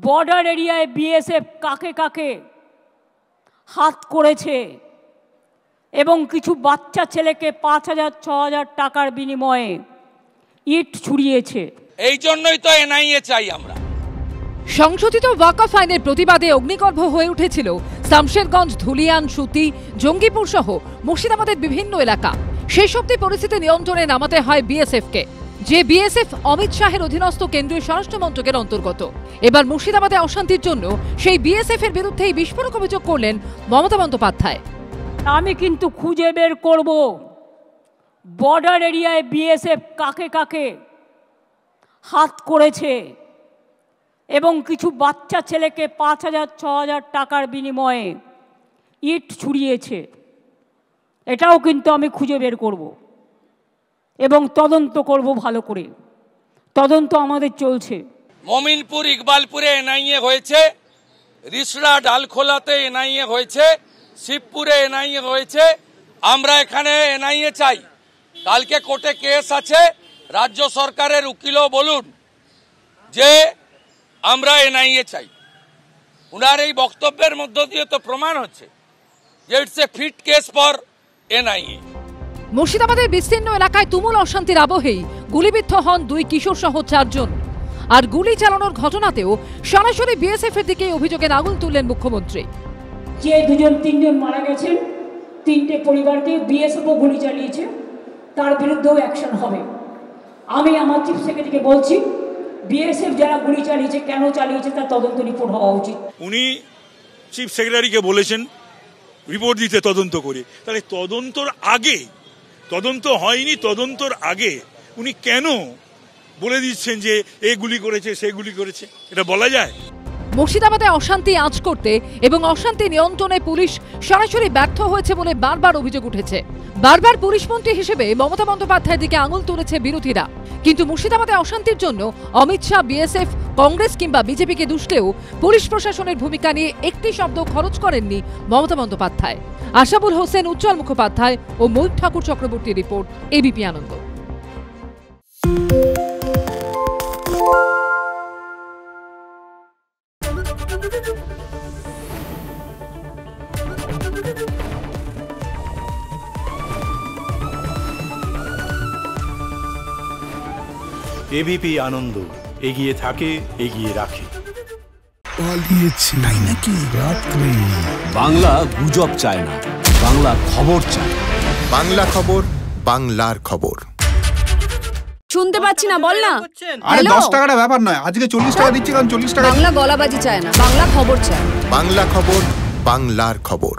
Border এরিয়ায় BSF কাকে কাকে হাত করেছে এবং কিছু বাচ্চা ছেলেকে ৫,০০০-৬,০০০ টাকার বিনিময়ে ইট ছুড়িয়েছে। এই জন্যই তো এনআইএ চাই আমরা। সংশোধিত ওয়াকফ আইনের প্রতিবাদে অগ্নিগর্ভ হয়ে উঠেছিল শামশেরগঞ্জ, ধুলিয়ান, সুতি, জঙ্গিপুর সহ মুর্শিদাবাদের বিভিন্ন এলাকা। সেই সবটি পরিস্থিতি নিয়ন্ত্রণে নামাতে হয় বিএসএফকে, যে বিএসএফ অমিত শাহের অধীনস্থ কেন্দ্রীয় স্বরাষ্ট্র মন্ত্রকের অন্তর্গত। এবার মুর্শিদাবাদে অশান্তির জন্য সেই বিএসএফ এর বিরুদ্ধেই বিস্ফোরক অভিযোগ করলেন মমতা বন্দ্যোপাধ্যায়। আমি কিন্তু খুঁজে বের করব বর্ডার এরিয়ায় বিএসএফ কাকে কাকে হাত করেছে এবং কিছু বাচ্চা ছেলেকে ৫,০০০-৬,০০০ টাকার বিনিময়ে ইট ছুড়িয়েছে। এটাও কিন্তু আমি খুঁজে বের করব এবং তদন্ত করব ভালো করে। তদন্ত আমাদের চলছে। মমিনপুর, ইকবালপুরে এনআইএ হয়েছে, রিসড়া, ডালখোলাতে এনআইএ হয়েছে, শিবপুরে এনআইএ হয়েছে। আমরা এখানে এনআইএ চাই। কালকে কোর্টে কেস আছে, রাজ্য সরকারের উকিলও বলুন যে আমরা এনআইএ চাই। উনার এই বক্তব্যের মধ্য দিয়ে তো প্রমাণ হচ্ছে যে it's a fit case for NIA. মুর্শিদাবাদের বিস্তীর্ণ এলাকায় তুমুল অশান্তির আবহেই গুলিবিদ্ধ হন 2 কিশোর সহ 4 জন। আর গুলি চালানোর ঘটনাতেও সরাসরি বিএসএফ এর দিকে অভিযোগের আঙুল তুললেন মুখ্যমন্ত্রী। যে 2-3 মারা গেছেন, 3টে পরিবারকে বিএসএফও গুলি চালিয়েছে, তার বিরুদ্ধেও অ্যাকশন হবে। আমি আমার চিফ সেক্রেটারিকে বলছি, বিএসএফ যারা গুলি চালিয়েছে, কেন চালিয়েছে তার তদন্ত রিপোর্ট হওয়া উচিত। উনি চিফ সেক্রেটারিকে বলেছেন রিপোর্ট দিতে তদন্ত করে। তাহলে তদন্তর আগে, তদন্ত হয়নি, তদন্তর আগে উনি কেন বলে দিচ্ছেন যে এ গুলি করেছে, সে গুলি করেছে? এটা বলা যায়? মুর্শিদাবাদে অশান্তি আঁচ করতে এবং অশান্তি নিয়ন্ত্রণে পুলিশ সরাসরি ব্যর্থ হয়েছে বলে বারবার অভিযোগ উঠেছে। বারবার পুলিশ মন্ত্রী হিসেবে মমতা বন্দ্যোপাধ্যায়ের দিকে আঙুল তুলেছে বিরোধীরা। কিন্তু মুর্শিদাবাদে অশান্তির জন্য অমিত শাহ, বিএসএফ, কংগ্রেস কিংবা বিজেপিকে দুষলেও পুলিশ প্রশাসনের ভূমিকা নিয়ে একটি শব্দ খরচ করেননি মমতা বন্দ্যোপাধ্যায়। আশাবুল হোসেন, উজ্জ্বল মুখোপাধ্যায় ও মৈক ঠাকুর চক্রবর্তীর রিপোর্ট, এবিপি আনন্দ। এবিপি আনন্দ, এগিয়ে থাকে, এগিয়ে রাখে। পালিয়েছে তাই নাকি? রাত্রে বাংলা গুজব চায় না, বাংলা খবর চায়। বাংলা খবর, বাংলার খবর। শুনতে পাচ্ছি না, বল না। আরে 10 টাকাটা ব্যাপার নয়, আজকে 40 টাকা দিচ্ছি, কারণ 40 টাকা। বাংলা গলাবাজি চায় না, বাংলা খবর চায়। বাংলা খবর, বাংলার খবর।